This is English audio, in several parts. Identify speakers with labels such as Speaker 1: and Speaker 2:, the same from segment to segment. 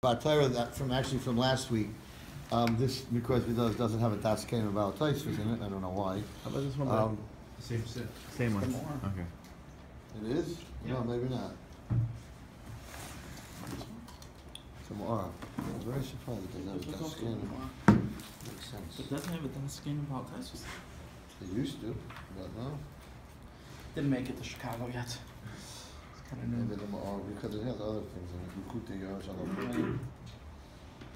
Speaker 1: Torah that from last week. This because it doesn't have a das came about Tosfos in it. I don't know why.
Speaker 2: How about this one? Same one. Okay.
Speaker 1: It is?
Speaker 2: Yeah.
Speaker 1: No, maybe not. Tomorrow. I'm very surprised it doesn't have a das came. Makes sense.
Speaker 3: It doesn't have a das came about Tosfos.
Speaker 1: They used to, but no.
Speaker 3: Didn't make it to Chicago yet. It's kind of new.
Speaker 1: Maybe because it has other things in it.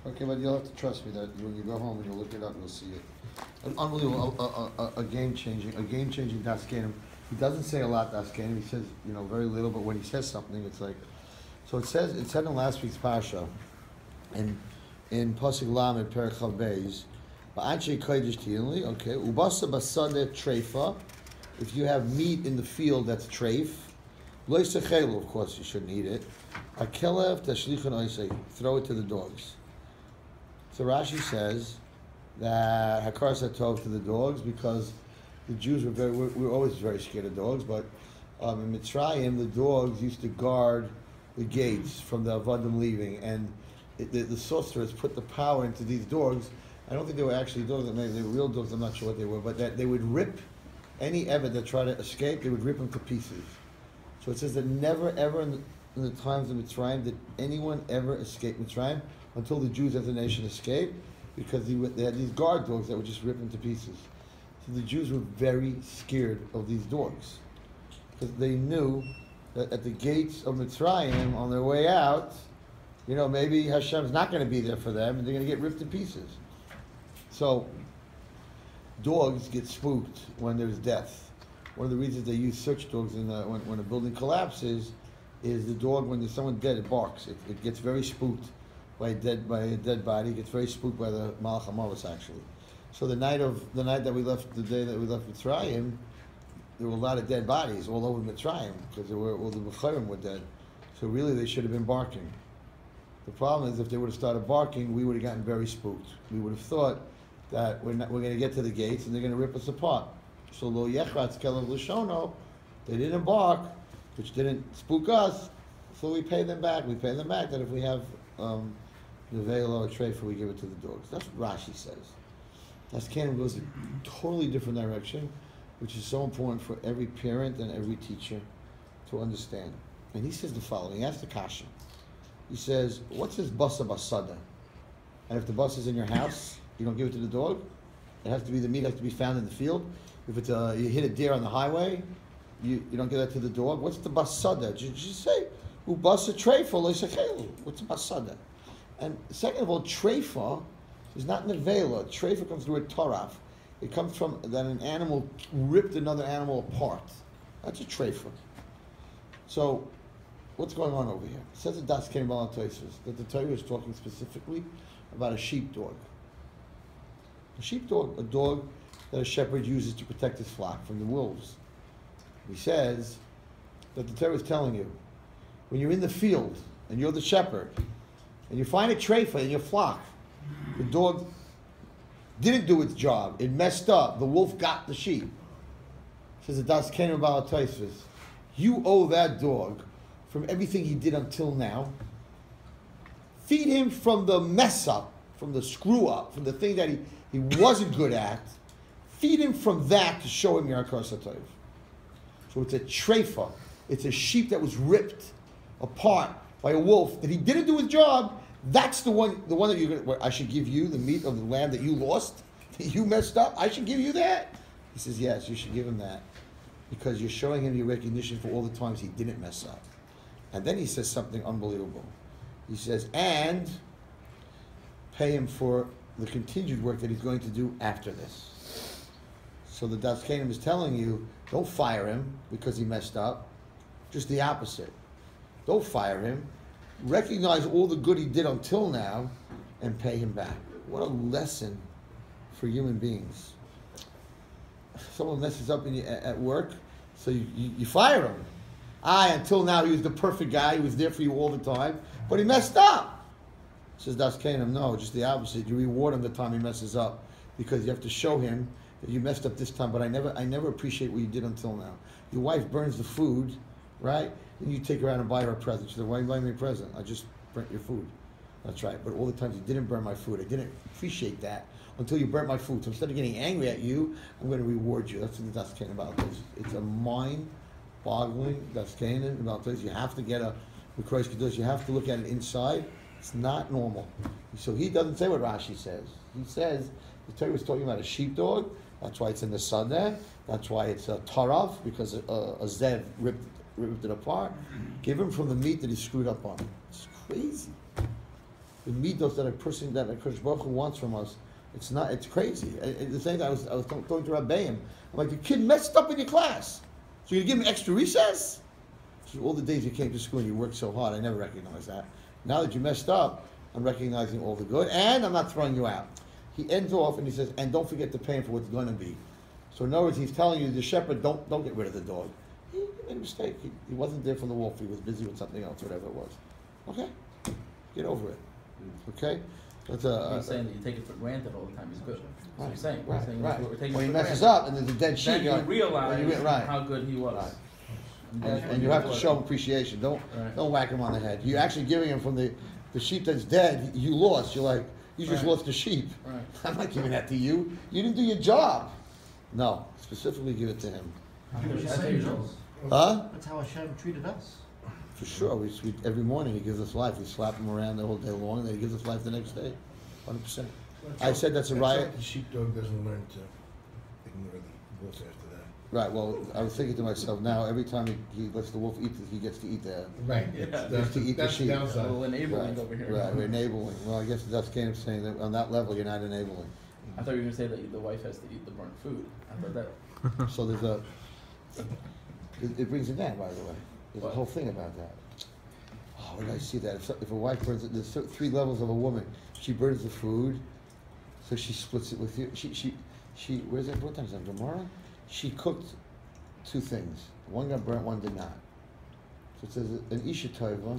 Speaker 1: Okay, but you'll have to trust me that when you go home and you look it up, you'll see it. An unbelievable, a game-changing das Kenim. He doesn't say a lot das Kenim. He says, very little. But when he says something, it's like. So it said in last week's parsha, in Pasuk Lamed Perek Chav Beis, Ba'anchei Kodesh Tiyinli. Okay, Ubasa Basade Treifa. If you have meat in the field that's treif, Lo Yisachelu. Of course, you shouldn't eat it. Akelev Tashlichon Oisei. Throw it to the dogs. So Rashi says that Hakar Satov to the dogs because the Jews were always very scared of dogs, but in Mitzrayim the dogs used to guard the gates from the Avadim leaving, and the sorcerers put the power into these dogs. I don't think they were actually dogs, maybe they were real dogs, I'm not sure what they were, but that they would rip any Eved that tried to escape, they would rip them to pieces. So it says that never ever in the times of Mitzrayim did anyone ever escape Mitzrayim until the Jews as a nation escaped, because they had these guard dogs that would just rip them to pieces. So the Jews were very scared of these dogs, because they knew that at the gates of Mitzrayim, on their way out, maybe Hashem's not going to be there for them, and they're going to get ripped to pieces. So dogs get spooked when there's death. One of the reasons they use search dogs when a building collapses is the dog, when there's someone dead, it barks. It gets very spooked by a dead body. It gets very spooked by the Malach HaMavis, actually. So the day that we left Mitzrayim, there were a lot of dead bodies all over Mitzrayim because all the B'chayim were dead. So really, they should have been barking. The problem is, if they would have started barking, we would have gotten very spooked. We would have thought that we're going to get to the gates and they're going to rip us apart. So lo yechratz kelev l'shono, they didn't bark, which didn't spook us. So we pay them back. We pay them back that if we have the veil or a treifa, we give it to the dogs. That's what Rashi says. Das Kenim goes a totally different direction, which is so important for every parent and every teacher to understand. And he says the following. He asks the kasha. He says, what's his basa basada? And if the bus is in your house, you don't give it to the dog. The meat has to be found in the field. If it's you hit a deer on the highway, you don't give that to the dog. What's the basada? Just say, ubasa treifa lo yisachelu. What's the basada? And second of all, treifa is not nevela. Treifa comes through a toraf. It comes from that an animal ripped another animal apart. That's a treifa. So, what's going on over here? It says the das came on Tosfos that the Torah is talking specifically about a sheepdog. A sheepdog, a dog that a shepherd uses to protect his flock from the wolves. He says that the Torah is telling you, when you're in the field and you're the shepherd, and you find a treifa in your flock, the dog didn't do its job, it messed up, the wolf got the sheep. Says the das came about Tosfos. You owe that dog from everything he did until now. Feed him from the mess up, from the screw up, from the thing that he wasn't good at. Feed him from that to show him your Hakar Satov. So it's a treifa. It's a sheep that was ripped apart by a wolf that he didn't do his job. That's the one that you're going to, I should give you the meat of the lamb that you lost, that you messed up. I should give you that. He says, yes, you should give him that, because you're showing him your recognition for all the times he didn't mess up. And then he says something unbelievable. He says, and pay him for the continued work that he's going to do after this. So the das Kenim is telling you, don't fire him because he messed up. Just the opposite. Don't fire him. Recognize all the good he did until now and pay him back. What a lesson for human beings. Someone messes up at work, so you fire him. Until now he was the perfect guy, he was there for you all the time, but he messed up. Says das Kenim, no, just the opposite. You reward him the time he messes up, because you have to show him that you messed up this time, but I never appreciate what you did until now. Your wife burns the food, right? Then you take her out and buy her a present. She said, why are you buying me a present? I just burnt your food. That's right. But all the times you didn't burn my food, I didn't appreciate that until you burnt my food. So instead of getting angry at you, I'm going to reward you. That's what the Daskein about. It's a mind-boggling Daskein about this. You have to get a Mikrois Kedush. You have to look at it inside. It's not normal. So he doesn't say what Rashi says. He says the Torah was talking about a sheepdog. That's why it's in the sun there. That's why it's a tarav, because a zev ripped it apart. Give him from the meat that he screwed up on. It's crazy. The meat that a person that a Kodesh Baruch Hu wants from us, it's crazy. The same thing I was talking to Rabbeim. I'm like, the kid messed up in your class. So you're gonna give him extra recess? So all the days you came to school and you worked so hard, I never recognized that. Now that you messed up, I'm recognizing all the good, and I'm not throwing you out. He ends off and he says, and don't forget to pay him for what's going to be. So in other words, he's telling you, the shepherd, don't get rid of the dog. He made a mistake. He wasn't there for the wolf. He was busy with something else, whatever it was. Okay? Get over it. Okay? That's
Speaker 3: You're saying that you take it for granted all the time is good. That's what you're saying.
Speaker 1: Right,
Speaker 3: You're saying
Speaker 1: right.
Speaker 3: we're taking
Speaker 1: When
Speaker 3: it
Speaker 1: he
Speaker 3: for
Speaker 1: messes
Speaker 3: granted.
Speaker 1: up and there's a dead sheep,
Speaker 3: Then you realize
Speaker 1: right.
Speaker 3: how good he was.
Speaker 1: Right. And you have to show him appreciation. Don't whack him on the head. You're actually giving him from the sheep that's dead. You lost. You're like, you just lost the sheep.
Speaker 3: Right.
Speaker 1: I'm not giving that to you. You didn't do your job. No, specifically give it to him. Huh?
Speaker 4: That's how Hashem treated us.
Speaker 1: For sure. We every morning he gives us life. We slap him around the whole day long, and then he gives us life the next day. 100%. I said that's a riot.
Speaker 5: The sheepdog doesn't learn to ignore the wolf after that.
Speaker 1: Right. Well, I was thinking to myself now. Every time he lets the wolf eat, he gets to eat the.
Speaker 5: Right.
Speaker 3: Yeah.
Speaker 5: That's
Speaker 1: to eat the sheep.
Speaker 3: A
Speaker 5: downside.
Speaker 3: little enabling
Speaker 1: Right.
Speaker 3: over here.
Speaker 1: Right. We're enabling. Well, I guess that's kind of saying that on that level you're not enabling.
Speaker 3: I thought you were going to say that the wife has to eat the burnt food. I thought that.
Speaker 1: So there's a. It brings it down, by the way. There's a
Speaker 3: What?
Speaker 1: whole thing about that. Oh, where did I see that? If a wife burns it, there's 3 levels of a woman. She burns the food, so she splits it with you. She where's that? What time is that? Gemara? She cooked 2 things. One got burnt, one did not. So it says an isha tova.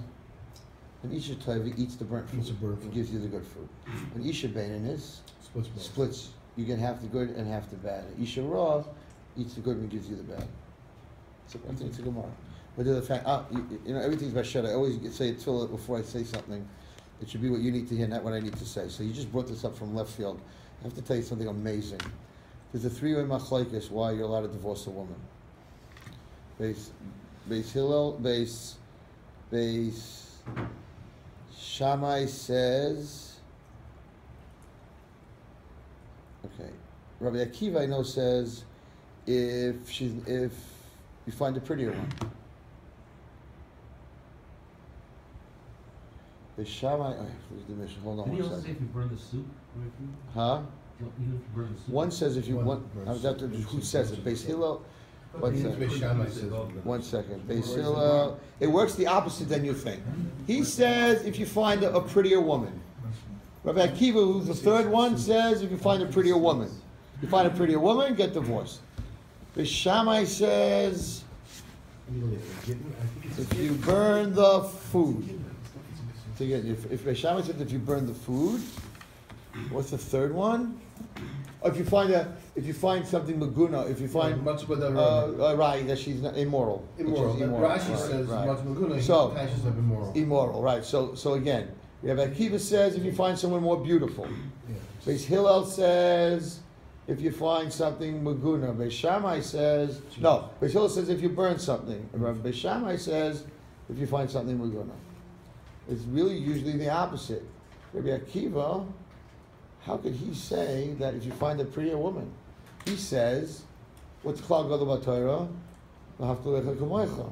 Speaker 1: An isha tova eats the burnt food.
Speaker 5: Eats the burnt
Speaker 1: and
Speaker 5: food.
Speaker 1: gives you the good food. An isha baininess
Speaker 5: Splits both.
Speaker 1: splits. You get half the good and half the bad. An isha raw eats the good and gives you the bad. So I think it's a Gemara. But the fact, you know, everything's about shut. I always say it before I say something. It should be what you need to hear, not what I need to say. So you just brought this up from left field. I have to tell you something amazing. There's a 3-way machlokes why you're allowed to divorce a woman. Beis Hillel, Beis Shammai says. Okay, Rabbi Akiva I know says if you find a prettier one. The Shammai, hold on
Speaker 4: Did he
Speaker 1: one
Speaker 4: also say
Speaker 1: second.
Speaker 4: if you burn the soup?
Speaker 1: Huh?
Speaker 4: Even if you burn the soup?
Speaker 1: One says if you
Speaker 5: One
Speaker 1: want,
Speaker 5: burns
Speaker 1: I was after, who says it? Beis Hillel? One second.
Speaker 5: Beis Shammai says.
Speaker 1: One second. Beis Hillel. It works the opposite than you think. He says if you find a prettier woman. Rabbi Akiva, who's the 3rd one, says if you find a prettier woman. You find a prettier woman, get divorced. Beis Shammai says if you burn the food. So again, if Beis Shammai says if you burn the food, what's the 3rd one? Or if you find something maguna, if you find right that she's not immoral.
Speaker 5: Immoral.
Speaker 1: She's
Speaker 5: Rashi says
Speaker 1: right.
Speaker 5: much maguna.
Speaker 1: So
Speaker 5: Passions of immoral.
Speaker 1: immoral, right? So again, Rabbi Akiva says if you find someone more beautiful.
Speaker 5: Yeah.
Speaker 1: Beis Hillel says if you find something maguna. Beis Shammai says no. Beis Hillel says if you burn something. Beis Shammai says if you find something maguna. It's really usually the opposite. Rabbi Akiva, how could he say that if you find a prettier woman? He says, what's Klal Gadol B'Torah? V'ahavta l'recha kamocha.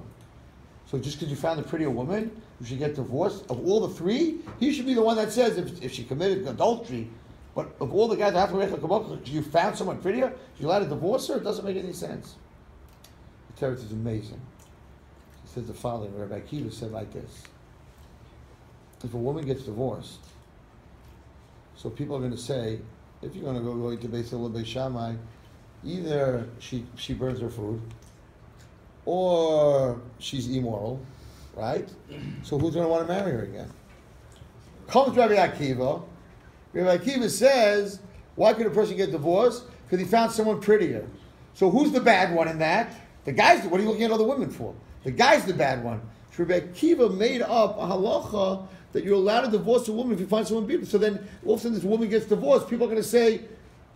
Speaker 1: So just because you found a prettier woman, you should get divorced? Of all the 3, he should be the one that says if she committed adultery, but of all the guys that have to l'recha kamocha, you found someone prettier, you're allowed to divorce her? It doesn't make any sense. The teretz is amazing. He says the following, Rabbi Akiva said like this. If a woman gets divorced, so people are going to say, if you're going to go into Beis Hillel, Beis Shammai, either she burns her food, or she's immoral, right? So who's going to want to marry her again? Comes Rabbi Akiva. Rabbi Akiva says, why could a person get divorced? Because he found someone prettier. So who's the bad one in that? The guy's, what are you looking at other women for? The guy's the bad one. So Rabbi Akiva made up a halacha that you're allowed to divorce a woman if you find someone beautiful. So then, all of a sudden, this woman gets divorced. People are going to say,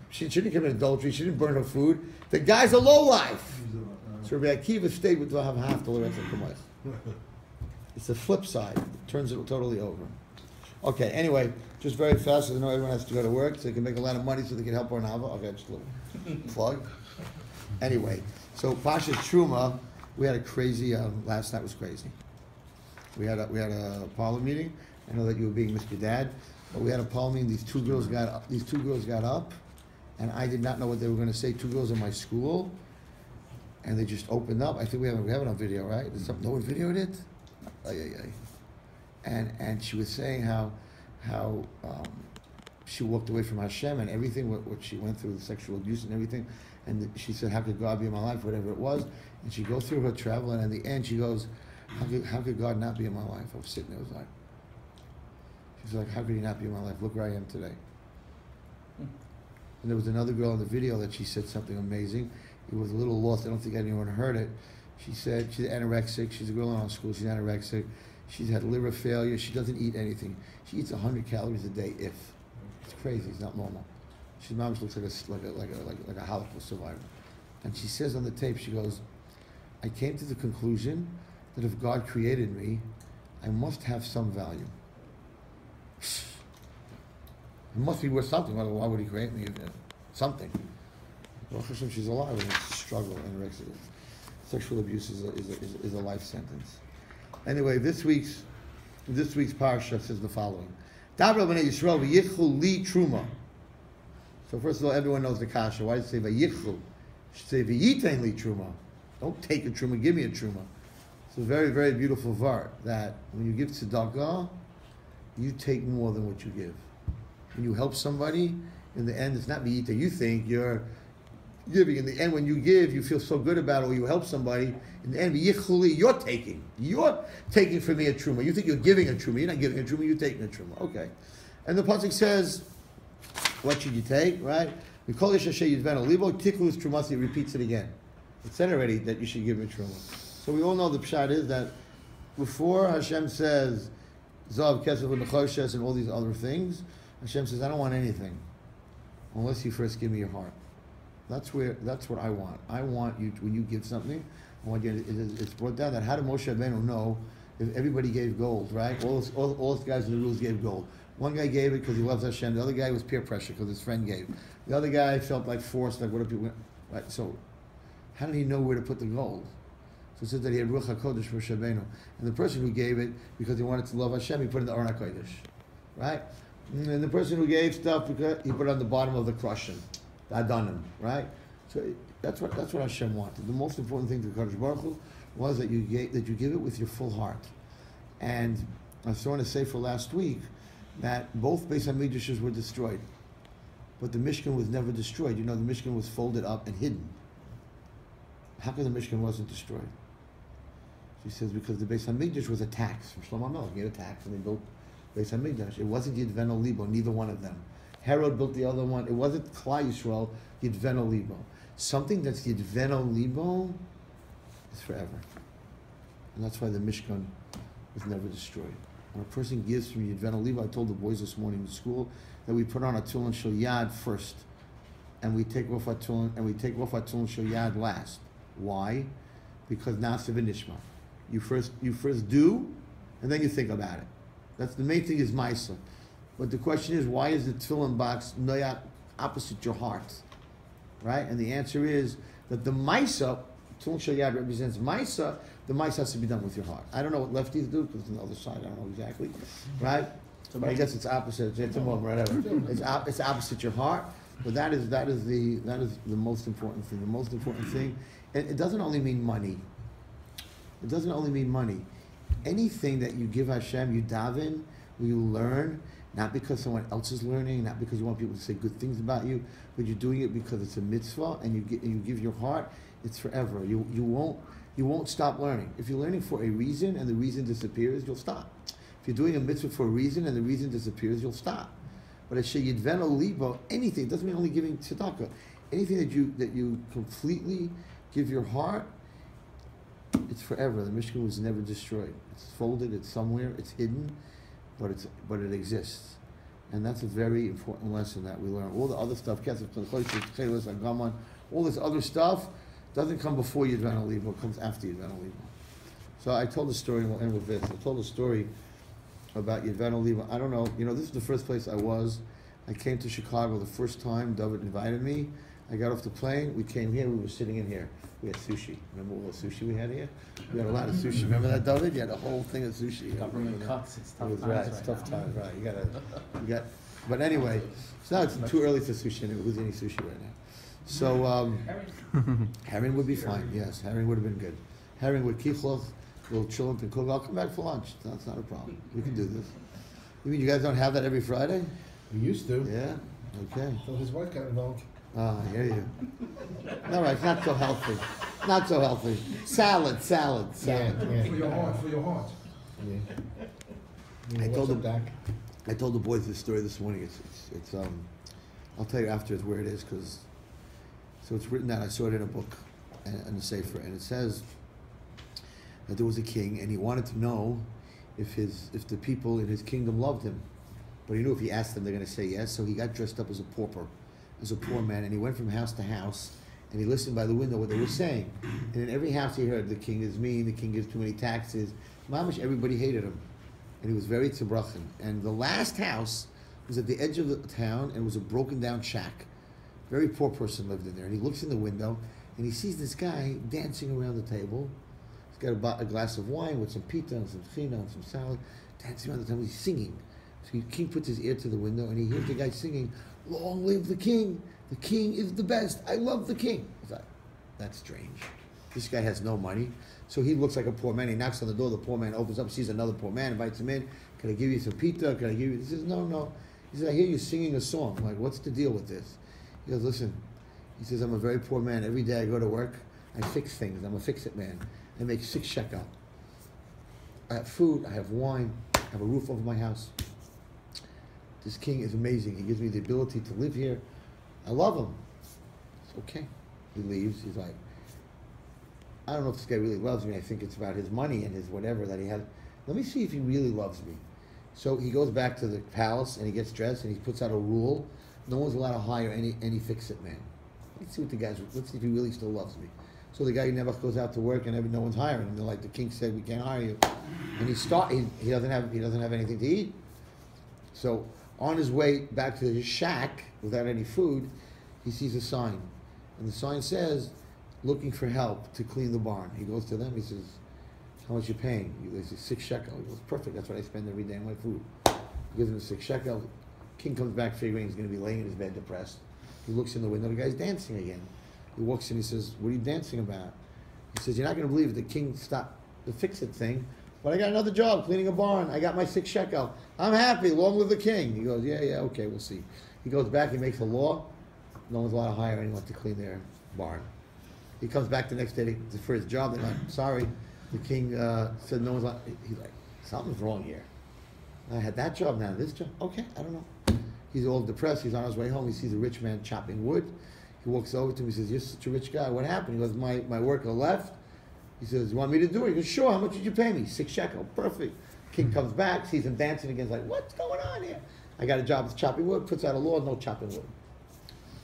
Speaker 1: she didn't commit adultery, she didn't burn her food. The guy's a lowlife. So Rabbi Akiva stayed with half the Lorenzo Kamais. It's the flip side. It turns it totally over. Okay, anyway, just very fast, because I know everyone has to go to work, so they can make a lot of money so they can help our Nava. Okay, just a little plug. Anyway, so Pasha's Truma, we had a crazy, last night was crazy. We had a parlor meeting. I know that you were being Mr. Dad, but we had a parlor meeting. These two girls got up, and I did not know what they were going to say. Two girls in my school, and they just opened up. I think we have it on video, right? No one videoed it? And she was saying how she walked away from Hashem and everything, what she went through, the sexual abuse and everything. And she said, how could God be in my life, whatever it was. And she goes through her travel, and in the end she goes, how could God not be in my life? I was sitting there, she's like, how could he not be in my life? Look where I am today. And there was another girl in the video that she said something amazing. It was a little lost. I don't think anyone heard it. She said she's anorexic. She's a girl in our school. She's anorexic. She's had liver failure. She doesn't eat anything. She eats 100 calories a day. It's crazy. It's not normal. She mom looks like a Holocaust survivor. And she says on the tape, she goes, I came to the conclusion that if God created me, I must have some value. It must be worth something. Why would he create me? Something. Well, for some, she's alive and it's a struggle. Anorexia. Sexual abuse is a life sentence. Anyway, this week's parsha says the following: Dabra b'nei Yisrael v'yichlu li truma. So first of all, everyone knows the kasha. Why does it say v'yichlu? It should say v'yitein li truma. Don't take a truma, give me a truma. It's a very, very beautiful vart that when you give tzedakah, you take more than what you give. When you help somebody, in the end, it's not v'yitein. You think you're giving. In the end, when you give, you feel so good about it, or you help somebody. In the end, you're taking. You're taking from me a truma. You think you're giving a truma. You're not giving a truma, you're taking a truma. Okay. And the pasuk says, what should you take, right? It repeats it again. It said already that you should give a truma. So we all know the pshat is that before Hashem says, Zav, Kesef, and Nechoshes, and all these other things, Hashem says, I don't want anything unless you first give me your heart. That's what I want. I want you, when you give something, I want you, it's brought down that how did Moshe Rabbeinu know if everybody gave gold, right? All those guys in the rules gave gold. One guy gave it because he loves Hashem. The other guy was peer pressure because his friend gave. The other guy felt like forced, like what if you, right? So how did he know where to put the gold? So it says that he had Ruach HaKodesh for Moshe Rabbeinu. And the person who gave it because he wanted to love Hashem, he put it in the Aron HaKodesh, right? And the person who gave stuff, because he put it on the bottom of the crushing, the Adanim, right? So that's what Hashem wanted. The most important thing to Kadosh Baruch Hu was that you give it with your full heart. And I was throwing a sefer last week that both Beis HaMikdashes were destroyed, but the Mishkan was never destroyed. You know, the Mishkan was folded up and hidden. How come the Mishkan wasn't destroyed? She says because the Beis HaMikdash was a tax from Shlomo Melech. He had a tax, and they built Beis HaMikdash. It wasn't Yidveno Libo, neither one of them. Herod built the other one. It wasn't Klal Yisrael, Yidveno Libo. Something that's Yidveno Libo is forever. And that's why the Mishkan was never destroyed. When a person gives from Yidveno Libo, I told the boys this morning in school that we put on a Tulin Shel Yad first, and we take off our Tulin Shel Yad last. Why? Because Nasiv and Nishma. You first do, and then you think about it. That's the main thing is Maisa. But the question is, why is the tefillin box noyat opposite your heart, right? And the answer is that the Maisa, Tefillin Shel Yad represents Maisa. The Maisa has to be done with your heart. I don't know what lefties do because it's on the other side. I don't know exactly, right? But I guess it's opposite. It's a moment, whatever. It's opposite your heart. But that is the most important thing. The most important thing. And it doesn't only mean money. It doesn't only mean money. Anything that you give Hashem, you daven, you learn, not because someone else is learning, not because you want people to say good things about you, but you're doing it because it's a mitzvah, and you give your heart. It's forever. You won't stop learning. If you're learning for a reason and the reason disappears, you'll stop. If you're doing a mitzvah for a reason and the reason disappears, you'll stop. But as Yidveno Libo, anything, it doesn't mean only giving tzedakah. Anything that you completely give your heart, it's forever. The Mishkan was never destroyed. It's folded, it's somewhere, it's hidden, but it exists. And that's a very important lesson that we learn. All the other stuff, all this other stuff doesn't come before Yidvan Oliva, it comes after Yidvan Oliva. So I told a story, and we'll end with this. I told a story about Yidvan Oliva. I don't know, this is the first place I was. I came to Chicago the first time. David invited me. I got off the plane. We came here. We were sitting in here. We had sushi. Remember all the sushi we had here? We had a lot of sushi. Remember that, David? You had a whole thing of sushi.
Speaker 3: Government cuts. It's tough times
Speaker 1: right. It's tough times, right? You got. But anyway, so now it's too early to sushi anyway. Who's eating sushi right now? So herring would be fine. Yes, herring would have been good. Herring with kichloch. We'll chill and cook. I'll come back for lunch. That's not a problem. We can do this. You mean you guys don't have that every Friday?
Speaker 5: We used to.
Speaker 1: Yeah. Okay.
Speaker 5: So his wife got involved.
Speaker 1: I hear you. No, right, not so healthy. Not so healthy. Salad.
Speaker 5: Yeah.
Speaker 6: For your heart.
Speaker 5: Yeah.
Speaker 1: I told him
Speaker 5: back.
Speaker 1: I told the boys this story this morning. It's I'll tell you afterwards where it is because so it's written down. I saw it in a book in the Sefer, and it says that there was a king, and he wanted to know if the people in his kingdom loved him, but he knew if he asked them, they're going to say yes. So he got dressed up as a pauper, as a poor man, and he went from house to house, and he listened by the window what they were saying. And in every house he heard, the king is mean, the king gives too many taxes. Mamish, everybody hated him, and he was very tzibrochen. And the last house was at the edge of the town, and it was a broken down shack. Very poor person lived in there, and he looks in the window, and he sees this guy dancing around the table. He's got a glass of wine with some pita and some china and some salad, dancing around the table. He's singing. So the king puts his ear to the window, and he hears the guy singing, "Long live the king! The king is the best! I love the king!" He's like, that's strange. This guy has no money. So he looks like a poor man. He knocks on the door. The poor man opens up, sees another poor man, invites him in. "Can I give you some pita? Can I give you..." He says, "No." He says, "I hear you singing a song. I'm like, what's the deal with this?" He goes, "Listen," he says, "I'm a very poor man. Every day I go to work, I fix things. I'm a fix-it man. I make 6 shekel. I have food, I have wine, I have a roof over my house. This king is amazing. He gives me the ability to live here. I love him." It's okay. He leaves. He's like, "I don't know if this guy really loves me. I think it's about his money and his whatever that he had. Let me see if he really loves me." So he goes back to the palace and he gets dressed and he puts out a rule. No one's allowed to hire any fix-it man. Let's see if he really still loves me. So the guy never goes out to work and no one's hiring him. They're like, "The king said we can't hire you." And he doesn't have anything to eat. So on his way back to his shack without any food, he sees a sign. And the sign says, "Looking for help to clean the barn." He goes to them, he says, "How much you paying?" He says, 6 shekel. He goes, "Perfect, that's what I spend every day on my food." He gives him 6 shekel. King comes back figuring he's going to be laying in his bed depressed. He looks in the window, the guy's dancing again. He walks in, he says, "What are you dancing about?" He says, "You're not going to believe it. The king stopped the fix-it thing, but I got another job, cleaning a barn. I got my 6 shekel. I'm happy. Long live the king." He goes, yeah, okay, we'll see." He goes back, he makes a law. No one's allowed to hire anyone to clean their barn. He comes back the next day for his job. They're like, "Sorry." The king said no one's allowed. He's like, "Something's wrong here. I had that job, now this job. Okay, I don't know." He's all depressed. He's on his way home. He sees a rich man chopping wood. He walks over to him. He says, "You're such a rich guy. What happened?" He goes, my worker left." He says, "You want me to do it?" He goes, "Sure. How much did you pay me?" 6 shekel. Perfect. King comes back, sees him dancing again. He's like, "What's going on here?" "I got a job as chopping wood." Puts out a law, no chopping wood.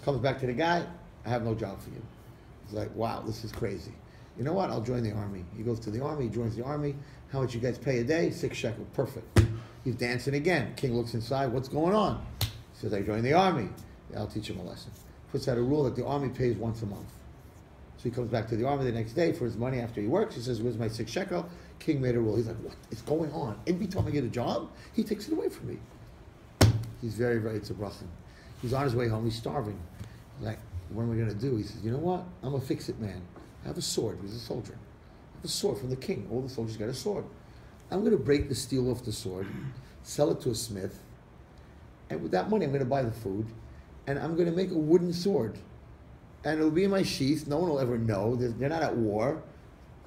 Speaker 1: Comes back to the guy, "I have no job for you." He's like, "Wow, this is crazy. You know what? I'll join the army." He goes to the army. He joins the army. "How much you guys pay a day?" 6 shekel. Perfect. He's dancing again. King looks inside. "What's going on?" He says, "I joined the army." "I'll teach him a lesson." Puts out a rule that the army pays once a month. So he comes back to the army the next day for his money after he works. He says, "Where's my 6 shekel?" King made a rule. He's like, "What is going on? Every time I get a job, he takes it away from me." He's very, very tzibrochen. He's on his way home. He's starving. He's like, "What am I going to do?" He says, "You know what? I'm a fix-it man. I have a sword." He's a soldier. "I have a sword from the king. All the soldiers got a sword. I'm going to break the steel off the sword, sell it to a smith, and with that money, I'm going to buy the food, and I'm going to make a wooden sword, and it'll be in my sheath. No one will ever know. They're not at war.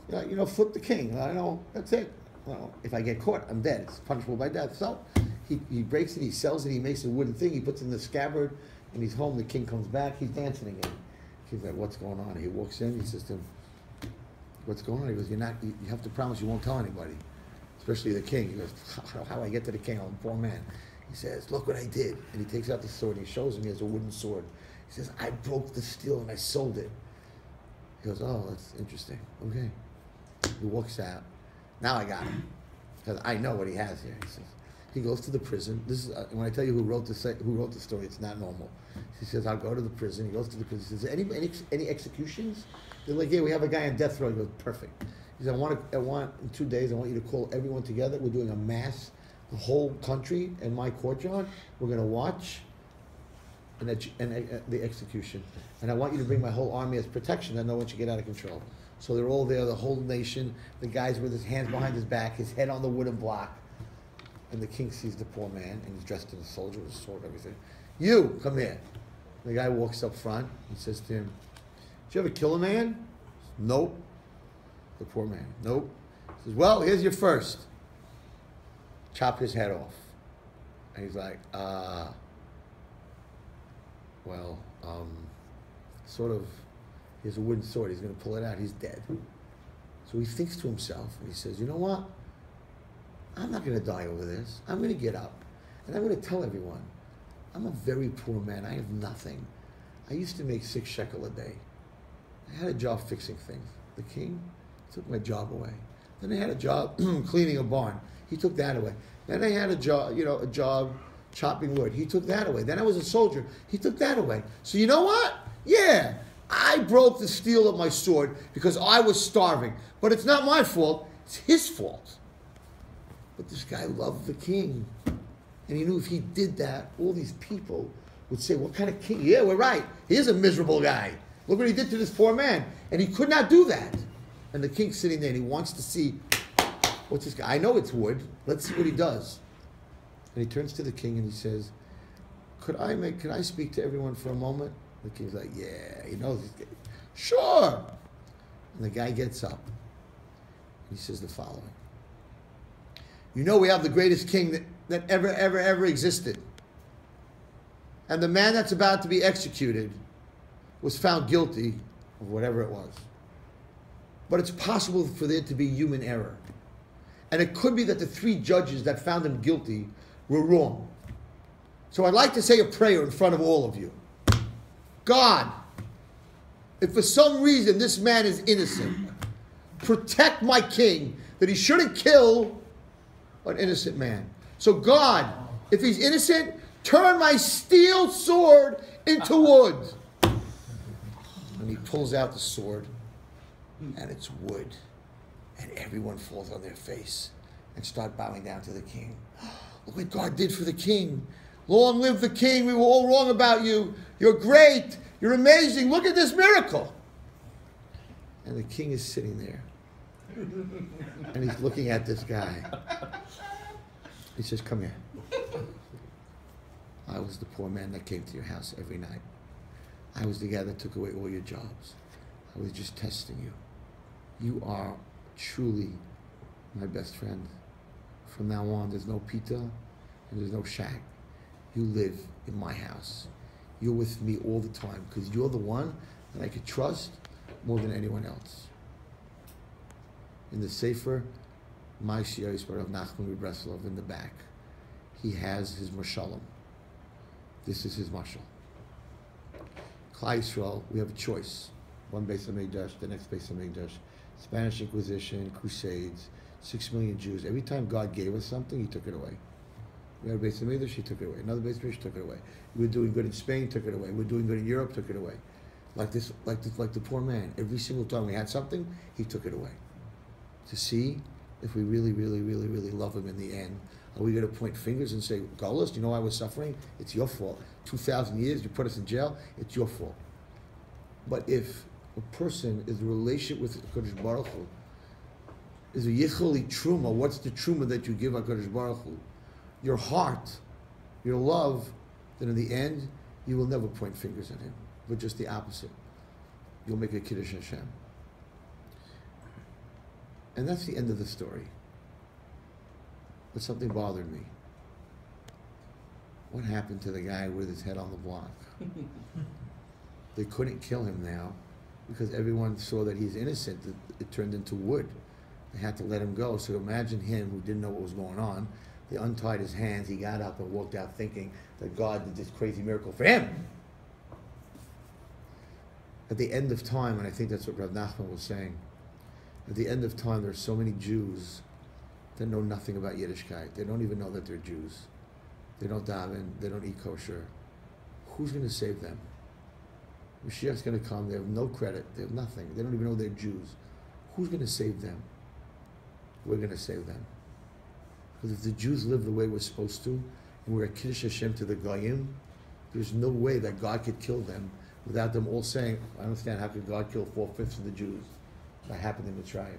Speaker 1: Flip the king. I know. That's it. Well, if I get caught, I'm dead. It's punishable by death." So he breaks it. He sells it. He makes a wooden thing. He puts it in the scabbard, and he's home. The king comes back. He's dancing again. He's like, "What's going on?" He walks in. He says to him, what's going on? He goes, you have to promise you won't tell anybody, especially the king. He goes, how do I get to the king? I'm a poor man. He says, look what I did. And he takes out the sword and he shows him he has a wooden sword. He says, I broke the steel and I sold it. He goes, oh, that's interesting. Okay. He walks out. Now I got him. Because I know what he has here. He says, he goes to the prison. This is when I tell you who wrote the story, it's not normal. He says, I'll go to the prison. He goes to the prison. He says, any executions? They're like, yeah, we have a guy on death row. He goes, perfect. He says, I want in 2 days, I want you to call everyone together. We're doing a mass, the whole country in my courtyard. We're going to watch the execution. And I want you to bring my whole army as protection. I know once you get out of control. So they're all there, the whole nation. The guy's with his hands behind his back, his head on the wooden block. And the king sees the poor man, and he's dressed in a soldier with a sword, everything. You, come here. The guy walks up front. He says to him, did you ever kill a man? Nope. The poor man, nope. He says, well, here's your first. Chop his head off. And he's like, sort of, he has a wooden sword. He's going to pull it out. He's dead. So he thinks to himself, and he says, you know what? I'm not going to die over this. I'm going to get up, and I'm going to tell everyone, I'm a very poor man. I have nothing. I used to make 6 shekel a day. I had a job fixing things. The king took my job away. Then I had a job cleaning a barn. He took that away. Then I had a job chopping wood. He took that away. Then I was a soldier. He took that away. So you know what? Yeah, I broke the steel of my sword because I was starving. But it's not my fault. It's his fault. But this guy loved the king. And he knew if he did that, all these people would say, what kind of king? Yeah, we're right. He is a miserable guy. Look what he did to this poor man. And he could not do that. And the king's sitting there and he wants to see, what's this guy? I know it's wood. Let's see what he does. And he turns to the king and he says, can I speak to everyone for a moment? The king's like, yeah, he knows he's getting, sure. And the guy gets up. He says the following. You know we have the greatest king that ever existed. And the man that's about to be executed was found guilty of whatever it was. But it's possible for there to be human error. And it could be that the 3 judges that found him guilty were wrong. So I'd like to say a prayer in front of all of you. God, if for some reason this man is innocent, protect my king that he shouldn't kill an innocent man. So God, if he's innocent, turn my steel sword into wood. And he pulls out the sword, and it's wood. And everyone falls on their face and start bowing down to the king. Look what God did for the king. Long live the king. We were all wrong about you. You're great. You're amazing. Look at this miracle. And the king is sitting there. And he's looking at this guy. He says, come here. I was the poor man that came to your house every night. I was the guy that took away all your jobs. I was just testing you. You are truly my best friend. From now on, there's no pita and there's no shack. You live in my house. You're with me all the time because you're the one that I could trust more than anyone else. In the Sefer, my Shir Yisrael of Nachman Breslov in the back, he has his Mashalim. This is his Mashal. Klal Yisrael, we have a choice. One Beis HaMikdash, the next Beis HaMikdash, Spanish Inquisition, Crusades, 6 million Jews. Every time God gave us something, He took it away. We had a Beis HaMikdash, He took it away. Another Beis HaMikdash, took it away. We were doing good in Spain, took it away. We were doing good in Europe, took it away. Like the poor man. Every single time we had something, He took it away. To see if we really, really, really, really love Him in the end. Are we going to point fingers and say, Golos, you know why we're suffering? It's your fault. 2,000 years, you put us in jail, it's your fault. But if a person is a relationship with HaKadosh Baruch Hu, is a yichuli truma, what's the truma that you give HaKadosh Baruch Hu? Your heart, your love, then in the end, you will never point fingers at Him, but just the opposite. You'll make a Kiddush Hashem. And that's the end of the story. But something bothered me. What happened to the guy with his head on the block? They couldn't kill him now because everyone saw that he's innocent. It turned into wood. They had to let him go. So imagine him who didn't know what was going on. They untied his hands. He got up and walked out thinking that God did this crazy miracle for him. At the end of time, and I think that's what Rav Nachman was saying, at the end of time there are so many Jews that know nothing about Yiddishkeit. They don't even know that they're Jews. They don't daven, they don't eat kosher. Who's going to save them? Mashiach's going to come, they have no credit, they have nothing. They don't even know they're Jews. Who's going to save them? We're going to save them. Because if the Jews live the way we're supposed to, and we're a Kiddush Hashem to the Goyim, there's no way that God could kill them without them all saying, I understand, how could God kill 4/5 of the Jews? That happened in Mitzrayim.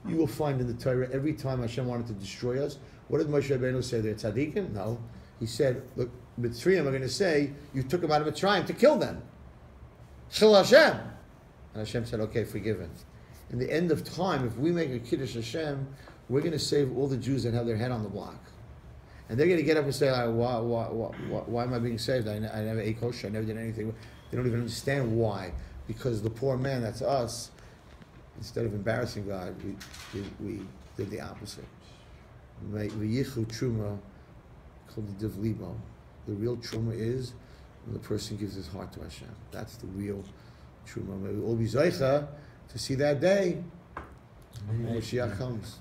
Speaker 1: You will find in the Torah, every time Hashem wanted to destroy us, what did Moshe Rabbeinu say? They're tzaddikim? No. He said, look, Mitzrayim are going to say, you took them out of Mitzrayim to kill them. Chil Hashem. And Hashem said, okay, forgiven. In the end of time, if we make a Kiddush Hashem, we're going to save all the Jews that have their head on the block. And they're going to get up and say, why am I being saved? I never ate kosher, I never did anything. They don't even understand why. Because the poor man, that's us, instead of embarrassing God, we did the opposite. V'yichu truma called the div libo. The real truma is when the person gives his heart to Hashem. That's the real truma. May we all be zeicha to see that day when Mashiach comes.